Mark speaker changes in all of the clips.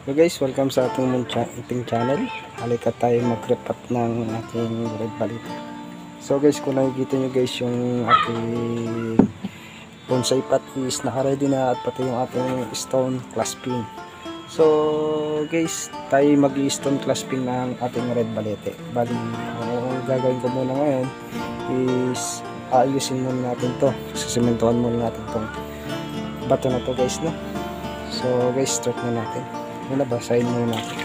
Speaker 1: So guys, welcome sa ating channel. Halika tayo mag-repat ng ating red balit. So guys, kung nakikita nyo guys yung ating bonsai pot is naka-ready na, at pati yung ating stone clasping. So guys, tayo mag-stone clasping ng ating red balete. Bali, ang gagawin ko muna ngayon is aayusin muna natin to. Sisimentohan muna natin tong bato na to guys, no? So guys, start na natin. Muna basahin muna natin.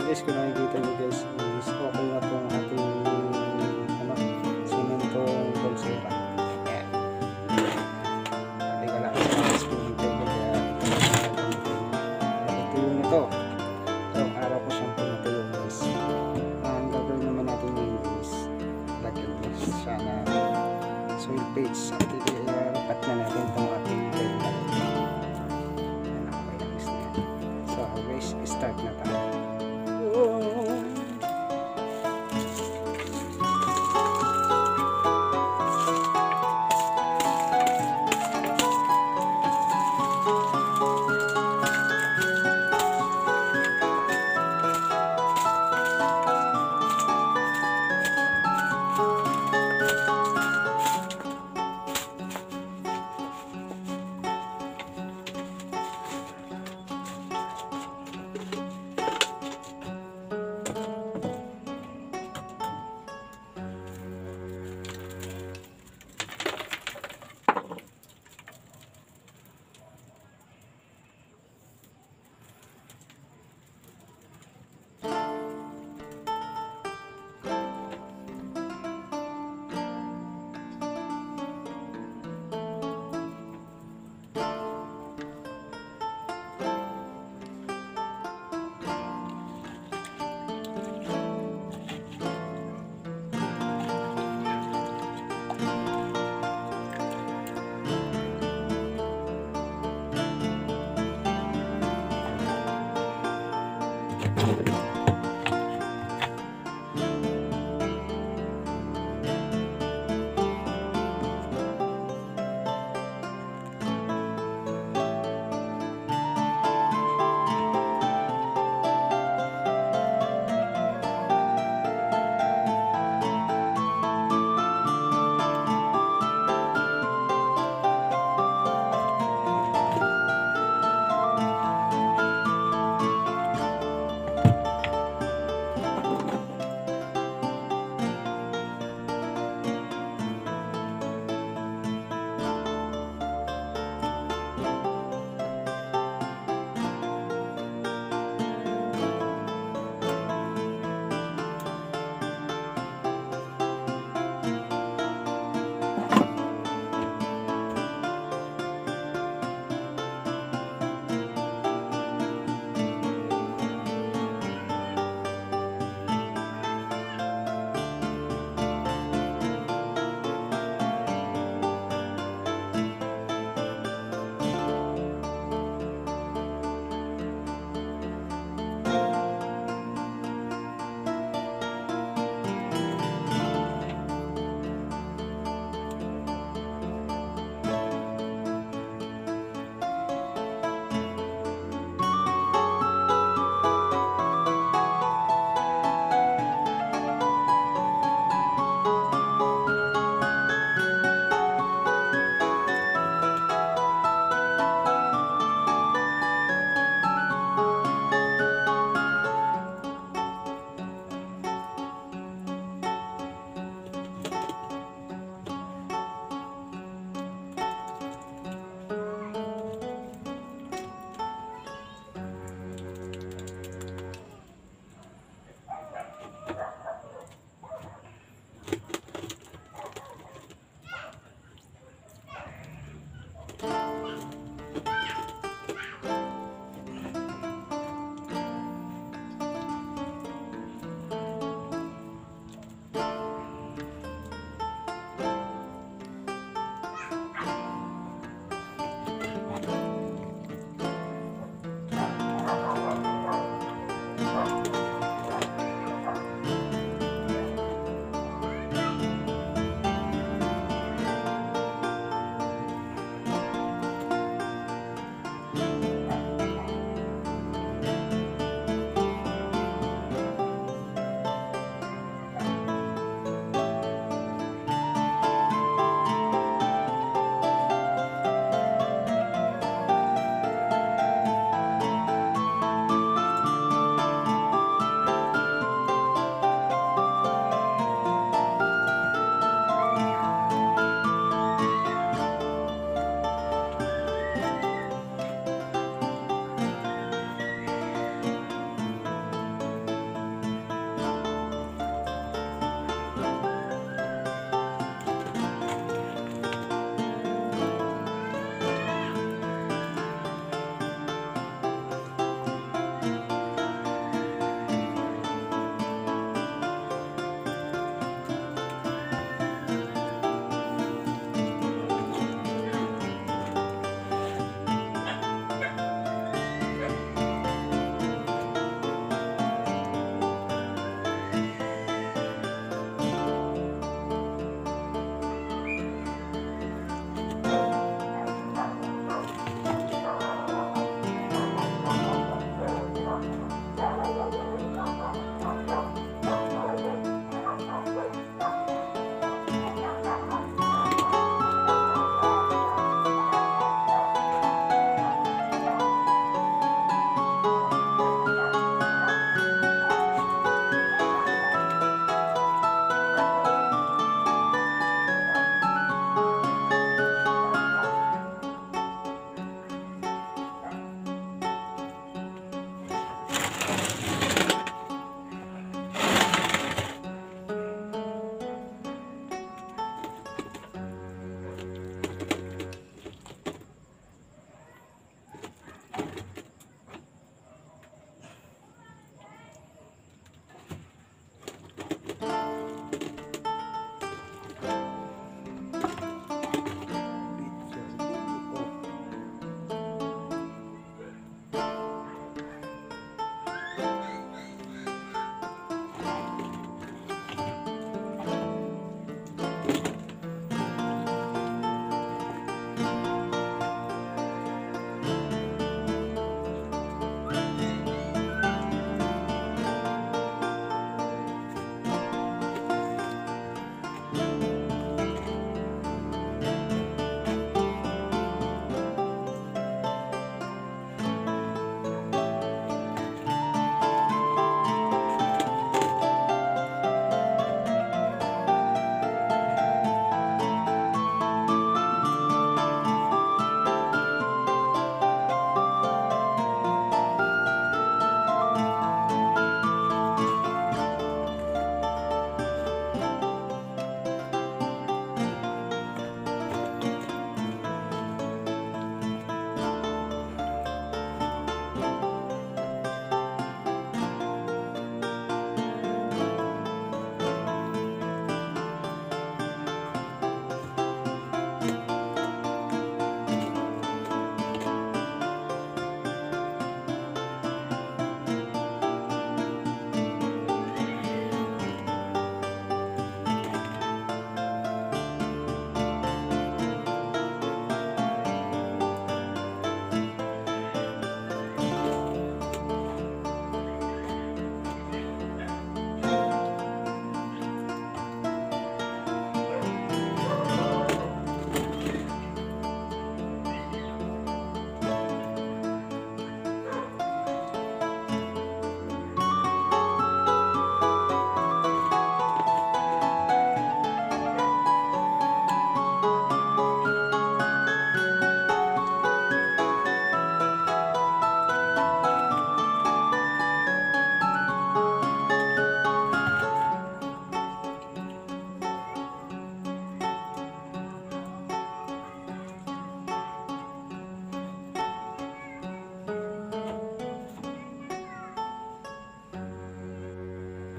Speaker 1: Guys, kung nakikita nyo guys, is okay na po ang ating semento pulsera. Ayan. Hindi ka lang sa spinning table, kaya ituyo na to. So, araw ko siyang pinatuyo guys. Ang gagawin naman natin ngayon is lagyan mo siya na soil base. At ilipat na natin itong ating table. Ayan, okay na guys na yan. So guys, start na tayo.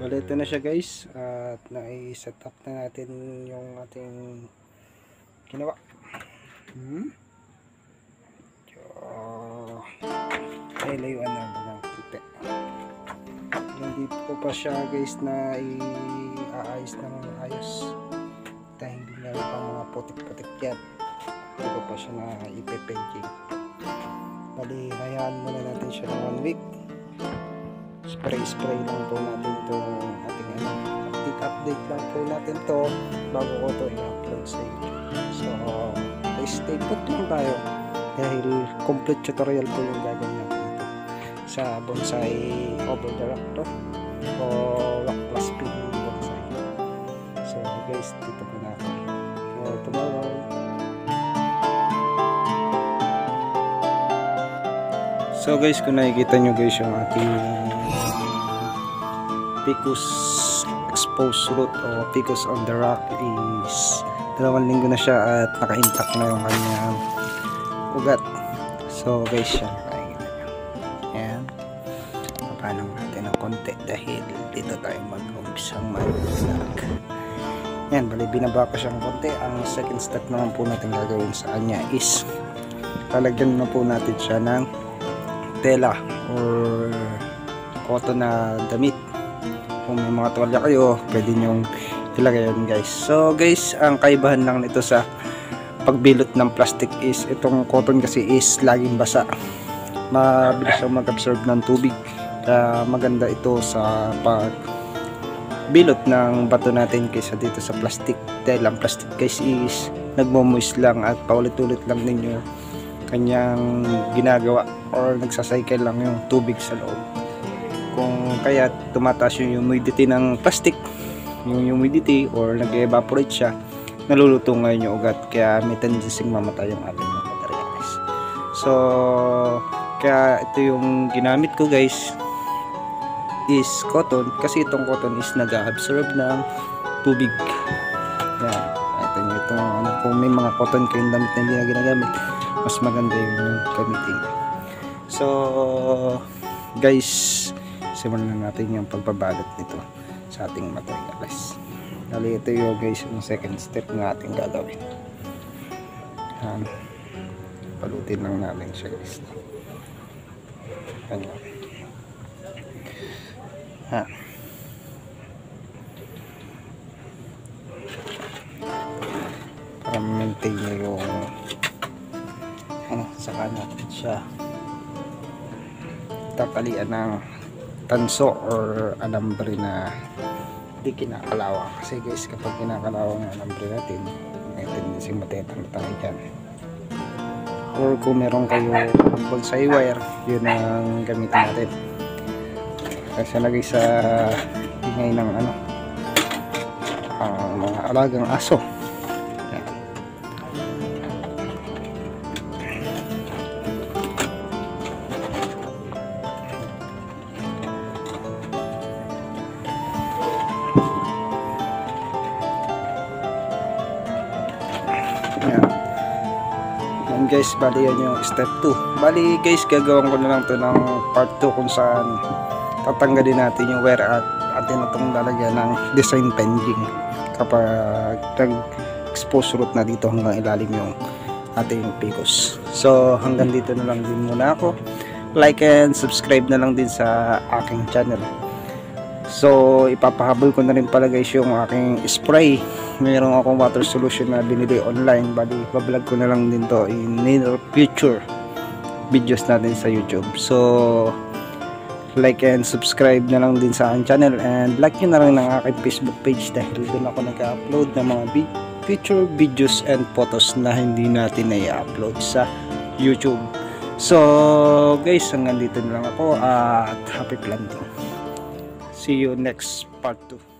Speaker 1: Bale, ito na siya guys, at nai-set up na natin yung ating ginawa. Ay, layuan na ng puti. Hindi po pa siya guys na i-aayos na mga ayos dahil meron pang mga putik-putik yan. Hindi ko pa siya na ipe-painting. Bali, hayaan muna natin siya ng 1 week. Spray lang po natin itong ating update lang po natin to bago ko to i-upload sa YouTube. So stay put lang tayo dahil complete tutorial po yung gagawin natin ito sa bonsai over the rock to o rock plus pin bonsai. So guys, dito po natin for tomorrow. So guys, kung nakikita nyo guys yung ating Ficus exposed root o Ficus on the rock is 2 linggo na siya at naka-intact na yung kanyang ugat. So guys, yan nakikita nyo. Yan, papanong natin ng konti dahil dito tayo mag-umpisang mag-vlog. Yan, bali binaba ko siyang konti. Ang second step naman po natin gagawin sa kanya is lalagyan na po natin siya ng tela or cotton na damit. Kung may mga tuwalya kayo, pwede nyong ilagay yun guys. So guys, ang kaibahan lang nito sa pagbilot ng plastic is itong cotton kasi is laging basa. Mabilis siyang mag-absorb ng tubig. Kaya maganda ito sa pagbilot ng bato natin kaysa dito sa plastic. Dahil ang plastic guys is nagmo-moist lang at paulit-ulit lang din yung kanyang ginagawa or nagsacycle lang yung tubig sa loob. Kung kaya tumataas yung humidity ng plastic, yung humidity or nag-evaporate siya, naluluto ngayon yung ugat, kaya may tendency mamatay yung ating mga materials. So kaya ito yung ginamit ko guys is cotton, kasi itong cotton is nag-absorb ng tubig. Yan, ito ano, kung may mga cotton kayong damit na hindi na ginagamit, mas maganda yung gamitin. So guys, simulan na natin yung pagbabalot nito sa ating materials. Dali, ito yung guys yung second step na ating gagawin. Balutin lang natin siya guys. Ganyan. Para maintain nyo yung saka natin siya tatalian ng tanso or alambre na di kinakalawang, kasi guys kapag kinakalawang ng alambre natin may tendency matetang tayo dyan. Or kung meron kayo bonsai wire, yun ang gamitin natin kasi lagay sa ingay ng mga alagang aso. Guys, bali yan yung step 2. Bali guys, gagawin ko na lang to ng part 2 kung saan tatanggalin natin yung wire at atin na itong lalagyan ng design pending kapag nag-expose root na dito hanggang ilalim yung ating Ficus. So hanggang dito na lang din muna ako. Like and subscribe na lang din sa aking channel. So ipapahabol ko na rin pala guys yung aking spray. Mayroon akong water solution na binili online. Bali, bablog ko na lang din to in near future videos natin sa YouTube. So like and subscribe na lang din sa aking channel, and like nyo na lang ng aking Facebook page dahil doon ako nag-upload ng mga future videos and photos na hindi natin na-upload sa YouTube. So guys, hanggang dito na lang ako at happy planting. See you next part 2.